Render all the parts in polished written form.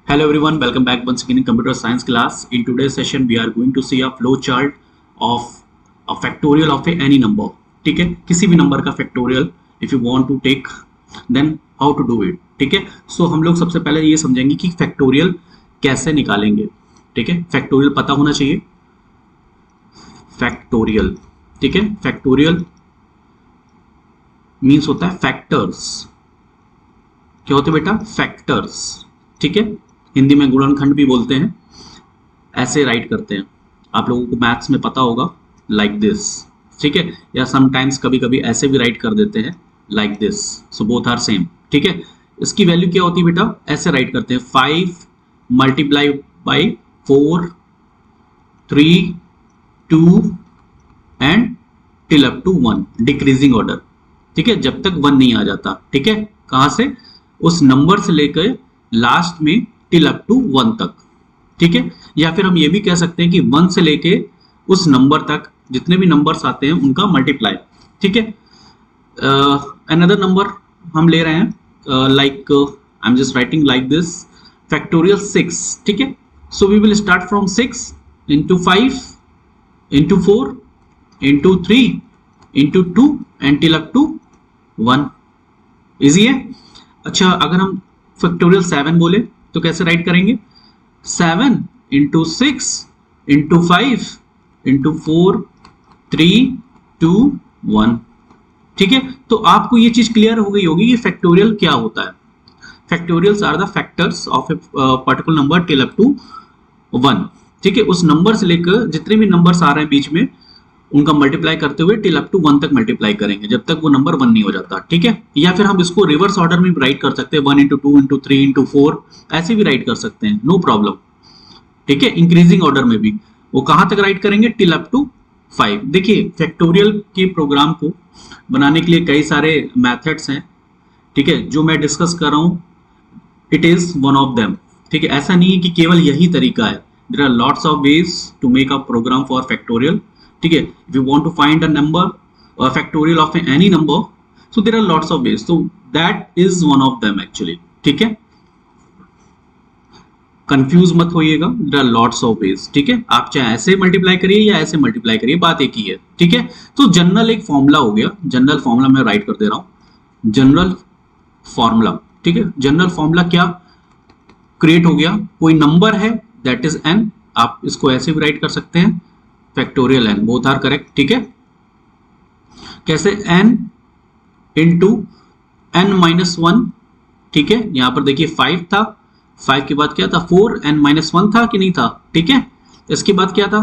Hello everyone, welcome back once again in computer science class. In today's session, we are going to see a flow chart of a factorial of any number. ठीक है, किसी भी number का factorial if you want to take then how to do it. ठीक है, सो हम लोग सबसे पहले ये समझेंगे कि फैक्टोरियल कैसे निकालेंगे. ठीक है, फैक्टोरियल पता होना चाहिए. फैक्टोरियल, ठीक है, फैक्टोरियल मीन्स होता है फैक्टर्स. क्या होते हैं बेटा? फैक्टर्स. ठीक है, हिंदी में गुणनखंड भी बोलते हैं. ऐसे राइट करते हैं, आप लोगों को मैथ्स में पता होगा, लाइक दिस. ठीक है, या समटाइम्स कभी कभी ऐसे भी राइट कर देते हैं like this. So both are same. ठीक है, इसकी वैल्यू क्या होती है बेटा? ऐसे राइट करते हैं 5 multiply by 4 3 2 and till up to 1, decreasing order. ठीक है, जब तक 1 नहीं आ जाता. ठीक है, कहां से? उस नंबर से लेकर लास्ट में टिल अप टू 1 तक. ठीक है, या फिर हम ये भी कह सकते हैं कि 1 से लेके उस नंबर तक जितने भी नंबर्स आते हैं उनका मल्टीप्लाई. ठीक है, अनदर नंबर हम ले रहे हैं like I am just writing like this factorial 6. ठीक है, so we will start from 6 into 5 into 4 into 3 into 2 and till up to 1. Easy है. अच्छा, अगर हम फैक्टोरियल 7 बोले तो कैसे राइट करेंगे? 7 into 6 into 5 into 4 3 2 1. ठीक है, तो आपको ये चीज क्लियर हो गई होगी कि फैक्टोरियल क्या होता है. Factorials are the factors of a particular number till up to 1. ठीक है, उस नंबर से लेकर जितने भी नंबर्स आ रहे हैं बीच में उनका मल्टीप्लाई करते हुए टिल अप टू 1 तक मल्टीप्लाई करेंगे जब तक वो नंबर 1 नहीं हो जाता. ठीक है, या फिर हम इसको रिवर्स ऑर्डर में भी राइट कर सकते हैं, 1 into 2 into 3 into 4 ऐसे भी राइट कर सकते हैं, नो प्रॉब्लम. ठीक है, इंक्रीजिंग ऑर्डर में भी. वो कहां तक राइट करेंगे? Till up to 5. देखिए, फैक्टोरियल के प्रोग्राम को बनाने के लिए कई सारे मैथड्स हैं. ठीक है, जो मैं डिस्कस कर रहा हूं it is one of them. ठीक है, ऐसा नहीं है कि केवल यही तरीका है. There are lots of ways to make a program for factorial. ठीक है, if you want to find a number और factorial of any number, so there are lots of ways, so that is one of them actually. ठीक है, confuse मत होइएगा, there are lots of ways. ठीक है, आप चाहे ऐसे मल्टीप्लाई करिए या ऐसे मल्टीप्लाई करिए, बात एक ही है. ठीक है, तो जनरल एक फॉर्मूला हो गया. जनरल फॉर्मूला मैं राइट कर दे रहा हूं, जनरल फॉर्मूला. ठीक है, जनरल फॉर्मूला क्या क्रिएट हो गया? कोई नंबर है दैट इज n, आप इसको ऐसे भी राइट कर सकते हैं factorial n, both are correct. ठीक है, कैसे? n into n minus 1. ठीक है, यहां पर देखिए 5 था, 5 के बाद क्या था? 4, n माइनस 1 था कि नहीं था? ठीक है, इसके बाद क्या था?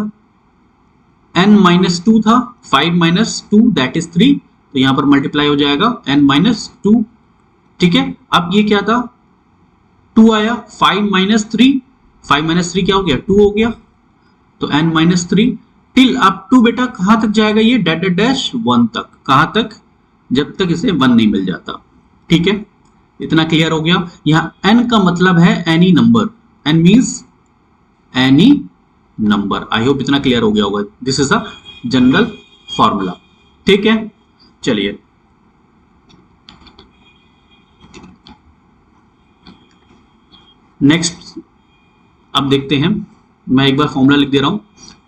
n माइनस 2 था, 5 माइनस 2 दैट इज 3, तो यहां पर मल्टीप्लाई हो जाएगा n माइनस 2. ठीक है, अब ये क्या था? 2 आया, 5 माइनस 3, 5 माइनस 3 क्या हो गया? 2 हो गया, तो n minus 3 till up to बेटा कहां तक जाएगा ये? डैश डैश 1 तक. कहां तक? जब तक इसे 1 नहीं मिल जाता. ठीक है, इतना क्लियर हो गया. यहां n का मतलब है any number. n means any number. I hope इतना क्लियर हो गया होगा. This is the general formula. ठीक है, चलिए नेक्स्ट अब देखते हैं. मैं एक बार फॉर्मूला लिख दे रहा हूं.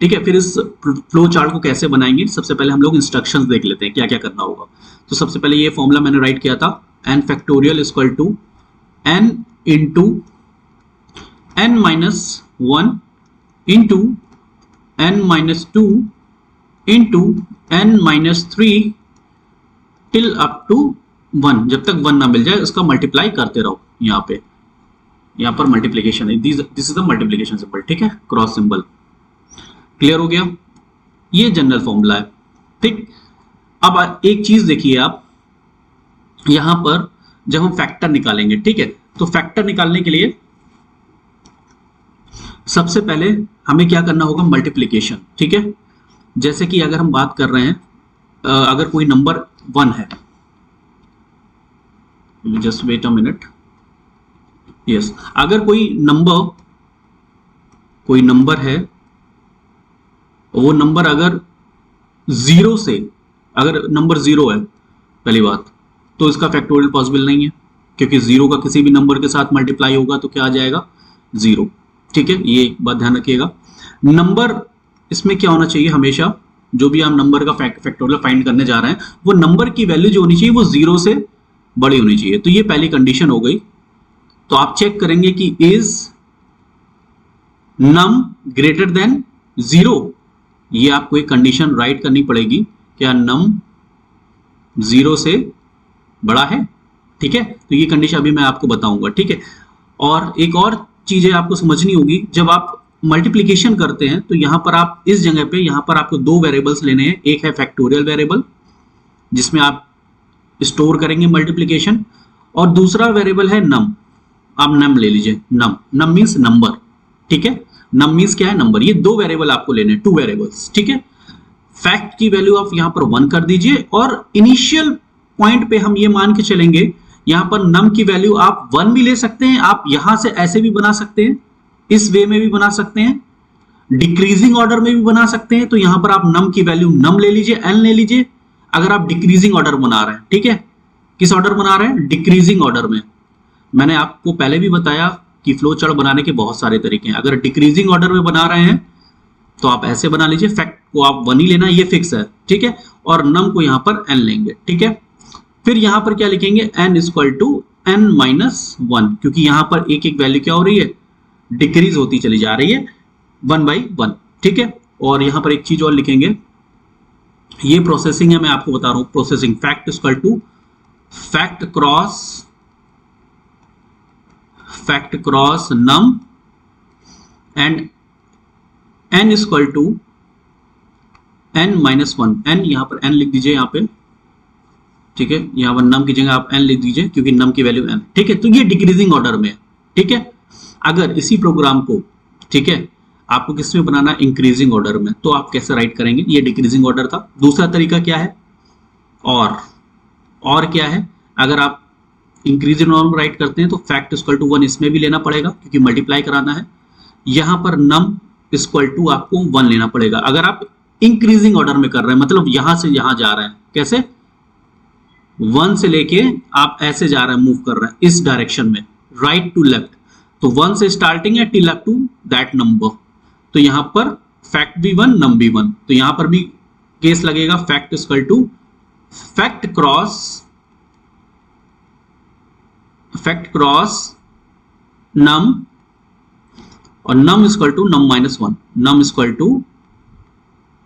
ठीक है, फिर इस फ्लो चार्ट को कैसे बनाएंगे, सबसे पहले हम लोग इंस्ट्रक्शंस देख लेते हैं क्या क्या करना होगा. तो सबसे पहले ये फॉर्मूला मैंने राइट किया था, n factorial equal to n into n minus 1 into n minus 2 into n minus 3 till up to 1. जब तक 1 ना मिल जाए उसका मल्टीप्लाई करते रहो. यहाँ पर मल्टीप्लीकेशन है, this is the multiplication symbol. ठीक है, क्रॉस सिंबल. क्लियर हो गया? ये जनरल फॉर्मूला है. ठीक, अब एक चीज देखिए आप, यहां पर जब हम फैक्टर निकालेंगे, ठीक है, तो फैक्टर निकालने के लिए सबसे पहले हमें क्या करना होगा? मल्टीप्लीकेशन. ठीक है, जैसे कि अगर हम बात कर रहे हैं, अगर कोई नंबर 1 है, just wait a minute. Yes, अगर कोई नंबर है, वो नंबर अगर 0 से, अगर नंबर 0 है पहली बात, तो इसका फैक्टोरियल पॉसिबल नहीं है, क्योंकि 0 का किसी भी नंबर के साथ मल्टीप्लाई होगा तो क्या आ जाएगा? 0। ठीक है, ये एक बात ध्यान रखिएगा। नंबर इसमें क्या होना चाहिए, हमेशा जो भी आप नंबर का फैक्टोरियल फाइंड करने जा रहे हैं वो नंबर की वैल्यू जो होनी चाहिए वो 0 से बड़ी होनी चाहिए। तो ये पहली कंडीशन हो गई। तो आप चेक करेंगे कि इज नम ग्रेटर देन 0, ये आपको एक कंडीशन राइट करनी पड़ेगी, क्या नम 0 से बड़ा है। ठीक है, तो ये कंडीशन अभी मैं आपको बताऊंगा। ठीक है, और एक और चीजें आपको समझनी होगी, जब आप मल्टीप्लिकेशन करते हैं तो यहां पर आप इस जगह पे यहां पर आपको दो वेरिएबल्स लेने हैं। एक है फैक्टोरियल वेरिएबल जिसमें आप स्टोर करेंगे मल्टीप्लिकेशन, और दूसरा वेरिएबल है नम। आप नम ले लीजिए, नम, नम मीन्स नंबर। ठीक है, नम मीन्स क्या है, नंबर। ये दो वेरिएबल आपको लेने हैं, 2 वेरिएबल्स। ठीक है, फैक्ट की वैल्यू आप यहां पर 1 कर दीजिए, और इनिशियल पॉइंट पे हम ये मान के चलेंगे यहां पर नम की वैल्यू आप 1 भी ले सकते हैं, आप यहां से ऐसे भी बना सकते हैं, इस वे में भी बना सकते हैं, डिक्रीजिंग ऑर्डर में भी बना सकते हैं। तो यहां पर आप नम की वैल्यू नम ले लीजिए, एन ले लीजिए, अगर आप डिक्रीजिंग ऑर्डर बना रहे हैं। ठीक है, किस ऑर्डर बना रहे हैं, डिक्रीजिंग ऑर्डर में। मैंने आपको पहले भी बताया कि फ्लो चार्ट बनाने के बहुत सारे तरीके हैं। अगर डिक्रीजिंग ऑर्डर में बना रहे हैं तो आप ऐसे बना लीजिए, फैक्ट को आप 1 ही लेना, ये फिक्स है। ठीक है, और नम को यहां पर n लेंगे। ठीक है, फिर यहां पर क्या लिखेंगे, n equal to n minus 1, क्योंकि यहां पर एक एक वैल्यू क्या हो रही है, डिक्रीज होती चली जा रही है 1/1। ठीक है, और यहां पर एक चीज और लिखेंगे, ये प्रोसेसिंग है, मैं आपको बता रहा हूं processing. Fact equal to fact cross num and n equal to n minus 1। n यहां पर n लिख दीजिए यहां पे। ठीक है, यहां पर नम की जगह आप n लिख दीजिए क्योंकि नम की वैल्यू n। ठीक है, तो ये डिक्रीजिंग ऑर्डर में है। ठीक है, अगर इसी प्रोग्राम को, ठीक है, आपको किस में बनाना, इंक्रीजिंग ऑर्डर में, तो आप कैसे राइट करेंगे, ये डिक्रीजिंग ऑर्डर था। दूसरा तरीका क्या है, और क्या है, अगर आप इंक्रीजिंग ऑर्डर में राइट करते हैं तो फैक्ट इक्वल टू 1 इसमें भी लेना पड़ेगा क्योंकि मल्टीप्लाई कराना है। यहां पर नम इक्वल टू आपको 1 लेना पड़ेगा अगर आप इंक्रीजिंग ऑर्डर में कर रहे हैं, मतलब यहां से यहां जा रहे हैं। कैसे, 1 से लेके आप ऐसे जा रहे हैं, मूव कर रहे हैं इस डायरेक्शन में, राइट टू लेफ्ट, तो 1 से स्टार्टिंग है till up to that number. तो यहां पर फैक्ट भी 1, नम भी 1, तो यहां पर भी केस लगेगा fact equal to fact cross num, और num equal to num minus 1, num equal to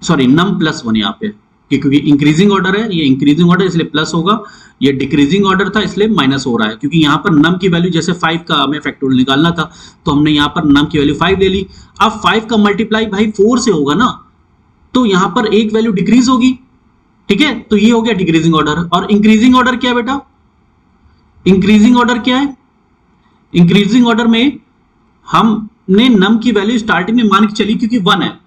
num plus 1 यहाँ पे, क्योंकि इंक्रीजिंग ऑर्डर है, ये इंक्रीजिंग ऑर्डर इसलिए प्लस होगा, ये डिक्रीजिंग ऑर्डर था इसलिए माइनस हो रहा है, क्योंकि यहाँ पर नम की वैल्यू जैसे 5 का हमें फैक्टोरियल निकालना था तो हमने यहाँ पर नम की वैल्यू 5 ले ली। अब 5 का मल्टीप्लाई भाई 4 से होगा ना, तो यहाँ पर एक वैल्यू डिक्रीज होगी। ठीक है, तो ये हो गया डिक्रीजिंग ऑर्डर। और इंक्रीजिंग ऑर्डर क्या है बेटा, इंक्रीजिंग ऑर्डर क्या है, इंक्रीजिंग ऑर्डर में हमने नम की वैल्यू स्टार्टिंग में मान के चली क्योंकि 1 है,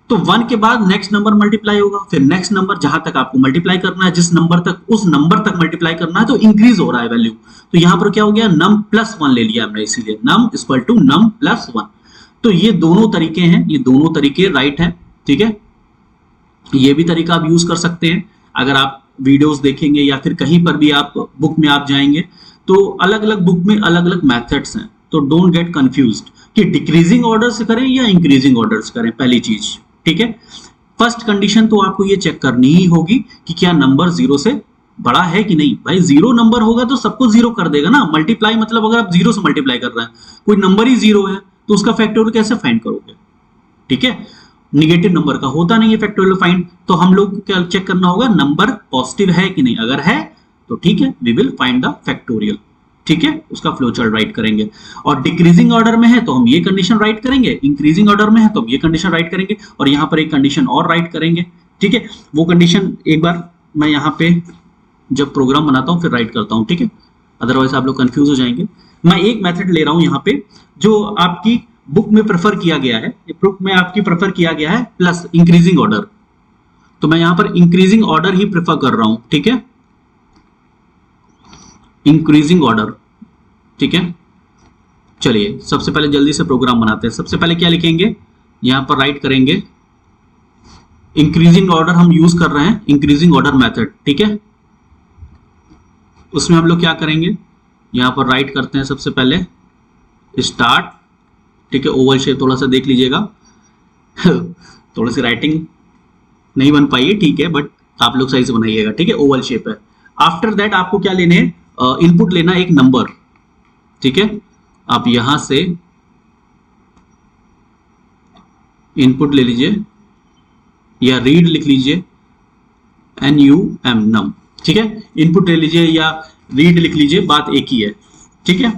तो 1 के बाद नेक्स्ट नंबर मल्टीप्लाई होगा, फिर नेक्स्ट नंबर जहां तक आपको मल्टीप्लाई करना है, जिस नंबर तक, उस नंबर तक मल्टीप्लाई करना है, तो इंक्रीज हो रहा है वैल्यू। तो यहां पर क्या हो गया, नम प्लस 1 ले लिया हमने, इसीलिए num equal to num plus 1। तो ये दोनों तरीके हैं, ये दोनों तरीके राइट हैं। ठीक है, ये भी तरीका आप यूज कर सकते हैं। अगर आप वीडियोस देखेंगे या फिर कहीं पर भी आप बुक में आप जाएंगे तो अलग अलग बुक में अलग अलग मेथड्स हैं, तो डोंट गेट कंफ्यूज्ड कि डिक्रीजिंग ऑर्डर से करें या इंक्रीजिंग ऑर्डर से करें, पहली चीज। ठीक है, फर्स्ट कंडीशन तो आपको ये चेक करनी ही होगी कि क्या नंबर 0 से बड़ा है कि नहीं। भाई 0 नंबर होगा तो सबको 0 कर देगा ना, मल्टीप्लाई मतलब अगर आप 0 से मल्टीप्लाई कर रहे हैं, कोई नंबर ही 0 है तो उसका फैक्टोरियल कैसे फाइंड करोगे। ठीक है, निगेटिव नंबर का होता नहीं है फैक्टोरियल फाइंड, तो हम लोग को क्या चेक करना होगा, नंबर पॉजिटिव है कि नहीं, अगर है तो ठीक है, we will find the factorial. ठीक है, उसका फ्लो चार्ट राइट करेंगे। और डिक्रीजिंग ऑर्डर में है तो हम ये कंडीशन राइट करेंगे, इंक्रीजिंग ऑर्डर में है तो हम ये कंडीशन राइट करेंगे, और यहां पर एक कंडीशन और राइट करेंगे। ठीक है, वो कंडीशन एक बार मैं यहां पे जब प्रोग्राम बनाता हूं फिर राइट करता हूं। ठीक है, अदरवाइज आप लोग कंफ्यूज हो जाएंगे। मैं एक मेथड ले रहा हूं यहां पे जो आपकी बुक में प्रेफर किया गया है, बुक में आपकी प्रेफर किया गया है प्लस इंक्रीजिंग ऑर्डर, तो मैं यहां पर इंक्रीजिंग ऑर्डर ही प्रेफर कर रहा हूं। ठीक है, इंक्रीजिंग ऑर्डर। ठीक है, चलिए सबसे पहले जल्दी से प्रोग्राम बनाते हैं। सबसे पहले क्या लिखेंगे, यहां पर राइट करेंगे इंक्रीजिंग ऑर्डर, हम यूज कर रहे हैं इंक्रीजिंग ऑर्डर मेथड। ठीक है, उसमें हम लोग क्या करेंगे, यहां पर राइट करते हैं सबसे पहले स्टार्ट ठीक है, ओवल शेप थोड़ा सा देख लीजिएगा थोड़ी सी राइटिंग नहीं बन पाई है, ठीक है, बट आप लोग सही से बनाइएगा, ठीक है, ओवल शेप है। आफ्टर दैट आपको क्या लेने हैं, इनपुट लेना एक नंबर, ठीक है, आप यहां से इनपुट ले लीजिए या रीड लिख लीजिए, NUM नम, ठीक है, इनपुट ले लीजिए या रीड लिख लीजिए, बात एक ही है, ठीक है।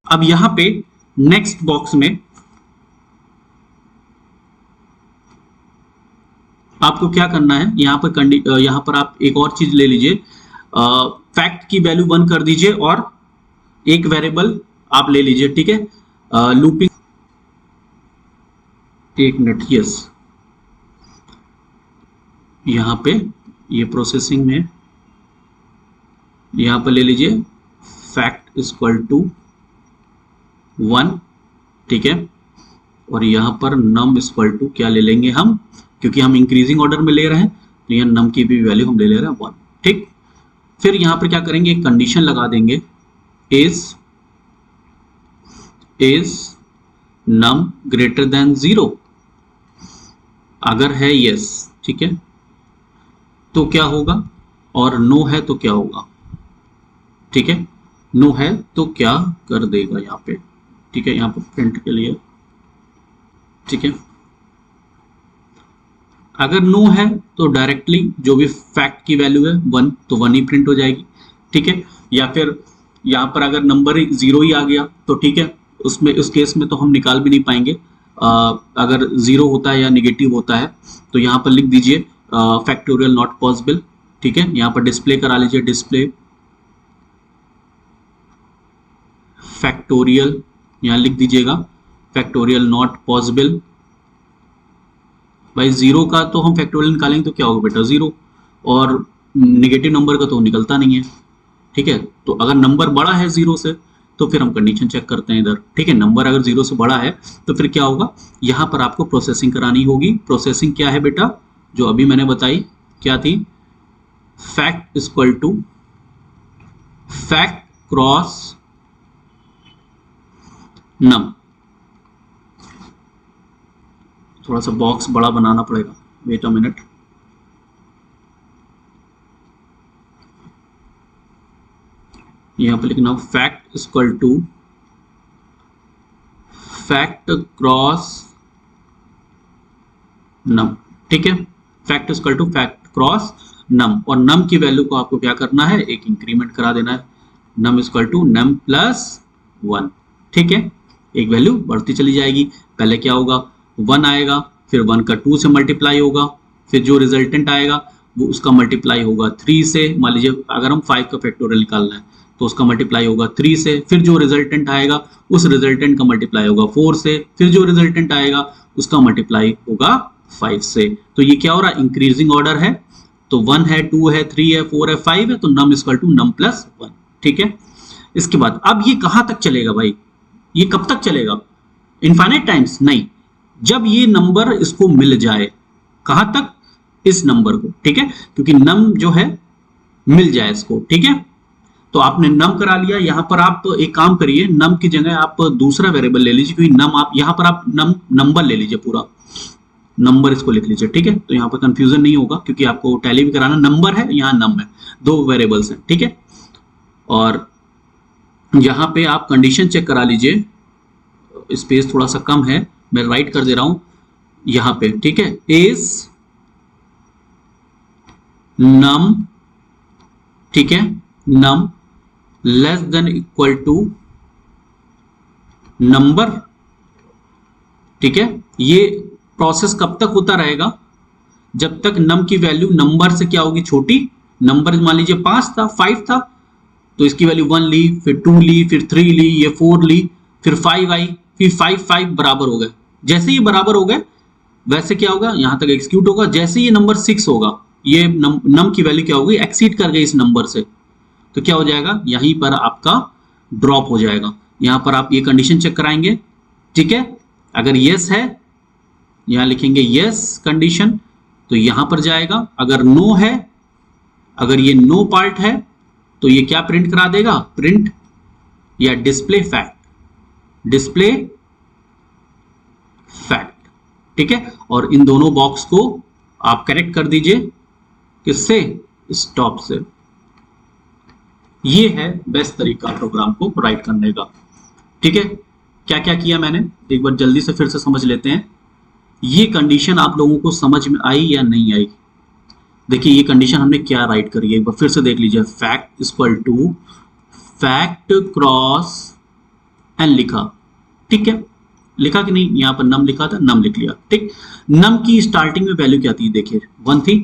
अब यहां पे नेक्स्ट बॉक्स में आपको क्या करना है, यहां पर आप एक और चीज ले लीजिए, फैक्ट की वैल्यू 1 कर दीजिए और एक वेरिएबल आप ले लीजिए, ठीक है, लूपिंग, एक मिनट, यस, यहां पे ये प्रोसेसिंग में यहां पर ले लीजिए फैक्ट इक्वल टू 1, ठीक है, और यहां पर नम इक्वल टू क्या ले लेंगे हम, क्योंकि हम इंक्रीजिंग ऑर्डर में ले रहे हैं तो यहां नम की भी वैल्यू हम ले रहे हैं 1, ठीक। फिर यहां पर क्या करेंगे, एक कंडीशन लगा देंगे, इज नम ग्रेटर देन 0, अगर है यस, ठीक है, तो क्या होगा, और नो है तो क्या होगा, ठीक है, नो है तो क्या कर देगा यहां पे, ठीक है, यहां पर प्रिंट के लिए, ठीक है, अगर नो है तो डायरेक्टली जो भी फैक्ट की वैल्यू है 1 तो 1 ही प्रिंट हो जाएगी, ठीक है, या फिर यहां पर अगर नंबर 0 ही आ गया तो ठीक है, उसमें उस केस में तो हम निकाल भी नहीं पाएंगे, अगर 0 होता है या निगेटिव होता है तो यहां पर लिख दीजिए फैक्टोरियल नॉट पॉसिबल, ठीक है, यहां पर डिस्प्ले करा लीजिए, डिस्प्ले फैक्टोरियल, यहां लिख दीजिएगा फैक्टोरियल नॉट पॉसिबल। भाई 0 का तो हम फैक्टोरियल निकालेंगे तो क्या होगा बेटा 0, और नेगेटिव नंबर का तो निकलता नहीं है, ठीक है, तो अगर नंबर बड़ा है 0 से तो फिर हम कंडीशन चेक करते हैं इधर, ठीक है, नंबर अगर 0 से बड़ा है तो फिर क्या होगा, यहां पर आपको प्रोसेसिंग करानी होगी। प्रोसेसिंग क्या है बेटा, जो अभी मैंने बताई क्या थी, fact equal to fact cross num, थोड़ा सा बॉक्स बड़ा बनाना पड़ेगा, वेट अ मिनट, यहां पे लिखना fact equal to fact cross num, ठीक है, fact equal to fact cross num, और नम की वैल्यू को आपको क्या करना है, एक इंक्रीमेंट करा देना है, num equal to num plus 1, ठीक है, एक वैल्यू बढ़ती चली जाएगी, पहले क्या होगा 1 आएगा, फिर 1 का 2 से मल्टीप्लाई होगा, फिर जो रिजल्टेंट आएगा वो उसका मल्टीप्लाई होगा 3 से, मान लीजिए अगर हम 5 का फैक्टोरियल निकालना है तो उसका मल्टीप्लाई होगा 3 से, फिर जो रिजल्टेंट आएगा उस रिजल्टेंट का मल्टीप्लाई होगा 4 से, फिर जो रिजल्टेंट आएगा उसका मल्टीप्लाई होगा 5 से, तो ये क्या हो रहा है, इंक्रीजिंग ऑर्डर है, तो 1 है, 2 है, 3 है, 4 है, 5 है, तो num equal to num plus 1, ठीक है। इसके बाद अब ये कहां तक चलेगा भाई, ये कब तक चलेगा, इनफाइनाइट टाइम्स नहीं, जब ये नंबर इसको मिल जाए, कहां तक, इस नंबर को, ठीक है, क्योंकि नम जो है मिल जाए इसको, ठीक है, तो आपने नम करा लिया, यहां पर आप एक काम करिए, नम की जगह आप दूसरा वेरिएबल ले लीजिए, क्योंकि नम आप यहां पर आप नंबर ले लीजिए, पूरा नंबर इसको लिख लीजिए, ठीक है, तो यहां पर कंफ्यूजन नहीं होगा, क्योंकि आपको टैली भी कराना, नंबर है यहां नम है, 2 वेरिएबल्स हैं, ठीक है, और यहां पे आप कंडीशन चेक करा लीजिए, स्पेस थोड़ा सा कम है, मैं राइट कर दे रहा हूं यहां पे, ठीक है, इज नम, ठीक है, num less than equal to number, ठीक है, ये प्रोसेस कब तक होता रहेगा, जब तक नम की वैल्यू नंबर से क्या होगी, छोटी, नंबर मान लीजिए 5 था, 5 था, तो इसकी वैल्यू 1 ली, फिर 2 ली, फिर 3 ली, ये 4 ली, फिर 5 आई, फिर 5 बराबर हो गए, जैसे ये बराबर हो गए वैसे क्या होगा, यहां तक एग्जीक्यूट होगा, जैसे ये नंबर 6 होगा, ये नम की वैल्यू क्या होगी, एक्सीड कर गई इस नंबर से, तो क्या हो जाएगा, यहीं पर आपका ड्रॉप हो जाएगा, यहां पर आप ये कंडीशन चेक कराएंगे, ठीक है, अगर यस है यहां लिखेंगे यस कंडीशन, तो यहां पर जाएगा, अगर नो है, अगर ये नो पार्ट है तो ये क्या प्रिंट करा देगा, प्रिंट या डिस्प्ले फैक्ट, डिस्प्ले फैक्ट, ठीक है। और इन दोनों बॉक्स को आप कनेक्ट कर दीजिए, किससे, स्टॉप से। ये है बेस्ट तरीका प्रोग्राम को राइट करने का, ठीक है। क्या क्या किया मैंने, एक बार जल्दी से फिर से समझ लेते हैं। ये कंडीशन आप लोगों को समझ में आई या नहीं आई? देखिए ये कंडीशन हमने क्या राइट करी है, एक बार फिर से देख लीजिए। Fact equal to fact cross N लिखा, ठीक है। लिखा कि नहीं, यहां पर नम लिखा था, नम लिख लिया, ठीक। नम की स्टार्टिंग में वैल्यू क्या थी, देखिए 1 थी।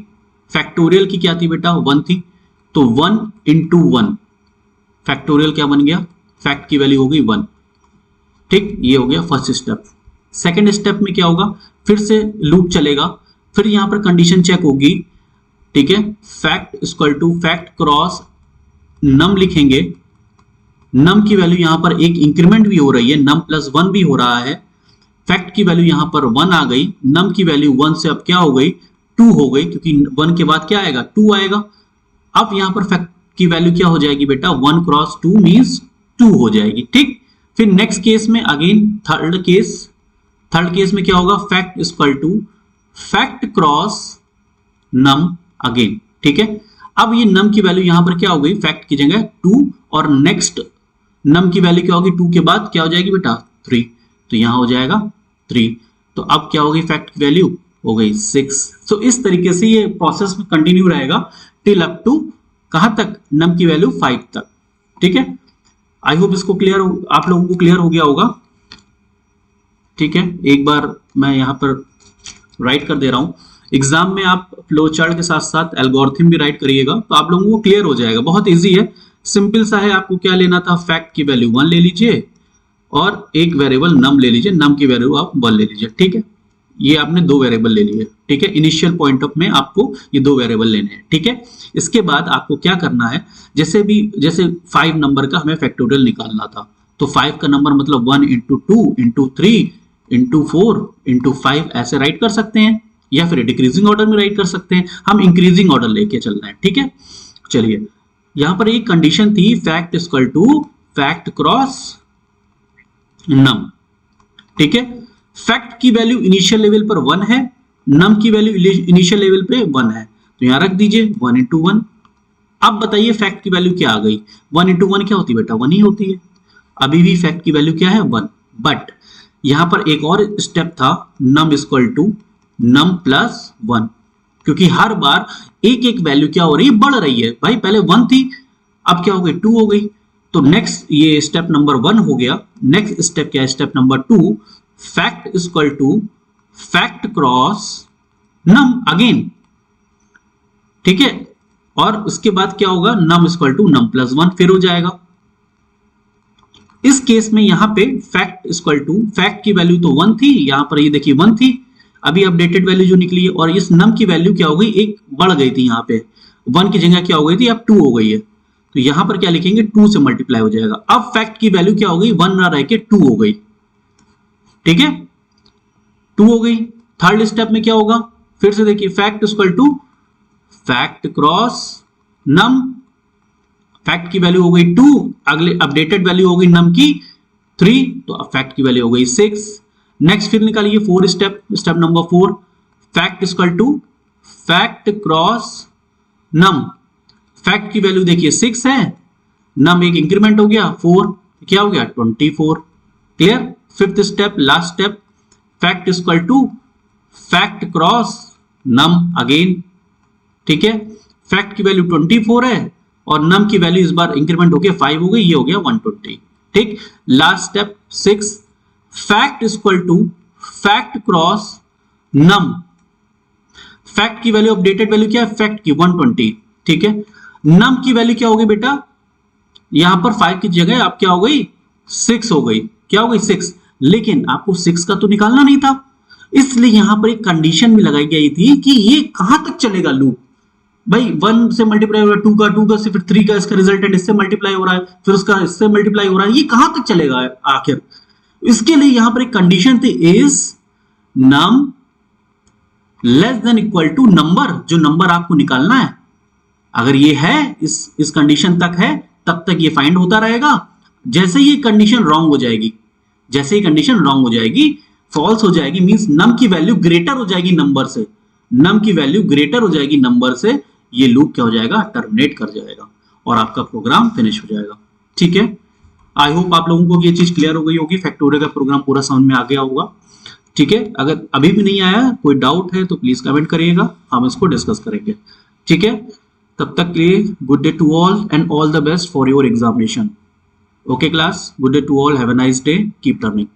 फैक्टोरियल की क्या थी बेटा, 1 थी। तो 1 इंटू 1 फैक्टोरियल क्या बन गया, फैक्ट की वैल्यू हो गई 1, ठीक। ये हो गया फर्स्ट स्टेप। सेकेंड स्टेप में क्या होगा, फिर से लूप चलेगा, फिर यहां पर कंडीशन चेक होगी, ठीक है। Fact equal to fact cross num लिखेंगे। नम की वैल्यू यहां पर एक इंक्रीमेंट भी हो रही है, नम प्लस 1 भी हो रहा है। फैक्ट की वैल्यू यहां पर 1 आ गई, नम की वैल्यू 1 से अब क्या हो गई, 2 हो गई, क्योंकि 1 के बाद क्या आएगा, 2 आएगा। अब यहां पर फैक्ट की वैल्यू क्या हो जाएगी बेटा, 1 क्रॉस 2 मींस 2 हो जाएगी, ठीक। फिर नेक्स्ट केस में अगेन थर्ड केस में क्या होगा, fact equal to fact cross num again, ठीक है। अब ये नम की वैल्यू यहां पर क्या हो गई, फैक्ट की जगह 2, और नेक्स्ट नम की वैल्यू क्या होगी, 2 के बाद क्या हो जाएगी बेटा, 3, तो यहां हो जाएगा 3। तो अब क्या होगी, फैक्ट की वैल्यू हो गई 6। तो इस तरीके से ये प्रोसेस में कंटिन्यू रहेगा टिल अप टू कहां तक, नम की वैल्यू 5 तक, ठीक है। आई होप इसको क्लियर, आप लोगों को क्लियर हो गया होगा, ठीक है। एक बार मैं यहां पर राइट कर दे रहा हूं। एग्जाम में आप फ्लो चार्ट के साथ साथ एल्गोरिथम भी राइट करिएगा, तो आप लोगों को क्लियर हो जाएगा। बहुत इजी है, सिंपल सा है। आपको क्या लेना था, फैक्ट की वैल्यू 1 ले लीजिए और एक वेरिएबल नम ले लीजिए, नम की वैल्यू आप 1 ले लीजिए, ठीक है। ये आपने 2 वेरिएबल ले लिए, ठीक है। इनिशियल पॉइंट ऑफ में आपको ये 2 वेरिएबल लेने हैं, ठीक है। इसके बाद आपको क्या करना है, जैसे 5 नंबर का हमें फैक्टोरियल निकालना था, तो 5 का नंबर मतलब 1 इंटू 2 इंटू 3 इंटू 4 इंटू 5 ऐसे राइट कर सकते हैं, या फिर डिक्रीजिंग ऑर्डर में राइट कर सकते हैं। हम इंक्रीजिंग ऑर्डर लेके चल रहे हैं, ठीक है। चलिए यहां पर एक कंडीशन थी, fact equal to fact cross num, ठीक है। फैक्ट की वैल्यू इनिशियल लेवल पर 1 है, नम की वैल्यू इनिशियल लेवल पे 1 है, तो यहां रख दीजिए 1 इंटू 1। अब बताइए फैक्ट की वैल्यू क्या आ गई, 1 इंटू 1 क्या होती है बेटा, 1 ही होती है। अभी भी फैक्ट की वैल्यू क्या है, 1। बट यहां पर एक और स्टेप था, num equal to num plus 1, क्योंकि हर बार एक एक वैल्यू क्या हो रही है, बढ़ रही है। भाई पहले 1 थी, अब क्या हो गई, 2 हो गई। तो नेक्स्ट ये स्टेप नंबर 1 हो गया। नेक्स्ट स्टेप क्या है, step number 2, fact equal to fact cross num again, ठीक है। और उसके बाद क्या होगा, num equal to num plus 1 फिर हो जाएगा। इस केस में यहां पे फैक्ट इक्वल टू फैक्ट की वैल्यू तो 1 थी, यहां पर ये देखिए 1 थी, अभी अपडेटेड वैल्यू जो निकली है, और इस नम की वैल्यू क्या हो गई, एक बढ़ गई थी, यहाँ पे 1 की जगह क्या हो गई थी, अब 2 हो गई है। तो यहां पर क्या लिखेंगे, 2 से मल्टीप्लाई हो जाएगा। अब फैक्ट की वैल्यू क्या हो गई, 1 ना रह के 2 हो गई, ठीक है, 2 हो गई। थर्ड स्टेप में क्या होगा, फिर से देखिए fact equal to fact cross num, fact की वैल्यू हो गई 2, अगले अपडेटेड वैल्यू हो गई नम की 3, तो अब फैक्ट की वैल्यू हो गई 6। नेक्स्ट फिर निकालिए 4 step number 4, fact equal to fact cross num. Fact की वैल्यू देखिए 6 है, नम एक इंक्रीमेंट हो गया 4, क्या हो गया 24, clear. Fifth step last step, fact equal to fact cross num again, ठीक है। फैक्ट की वैल्यू 24 है और नम की वैल्यू इस बार इंक्रीमेंट हो गया 5 हो गई, ये हो गया 120, ठीक। Last step 6, fact equal to fact cross num. Fact की वैल्यू अपडेटेड वैल्यू क्या है, फैक्ट की 120, ठीक है। नम की वैल्यू क्या हो गई बेटा, यहां पर 5 की जगह आप क्या हो गई 6 हो गई, क्या हो गई 6, लेकिन आपको 6 का तो निकालना नहीं था, इसलिए यहां पर एक कंडीशन भी लगाई गई थी कि ये कहां तक चलेगा लूप। भाई 1 से मल्टीप्लाई हो रहा है 2 का से फिर 3 का, इसका रिजल्टेंट इससे मल्टीप्लाई हो रहा है, फिर उसका इससे मल्टीप्लाई हो रहा है, ये कहां तक चलेगा आखिर। इसके लिए यहां पर एक कंडीशन थी, is num less than equal to number, जो नंबर आपको निकालना है। अगर ये है इस कंडीशन तक है, तब तक ये फाइंड होता रहेगा। जैसे ये कंडीशन रॉन्ग हो जाएगी, जैसे ही कंडीशन रॉन्ग हो जाएगी, फॉल्स हो जाएगी, मींस नम की वैल्यू ग्रेटर हो जाएगी नंबर से, नम की वैल्यू ग्रेटर हो जाएगी नंबर से, ये लूप क्या हो जाएगा, टर्मिनेट कर जाएगा और आपका प्रोग्राम फिनिश हो जाएगा। ठीक है, आई होप आप लोगों को ये चीज क्लियर हो गई होगी, फैक्टोरियल का प्रोग्राम पूरा समझ में आ गया होगा। ठीक है, अगर अभी भी नहीं आया, कोई डाउट है तो प्लीज कमेंट करिएगा, हम इसको डिस्कस करेंगे। ठीक है, तब तक के लिए good day to all and all the best for your examination. Okay class, good day to all, have a nice day, keep learning.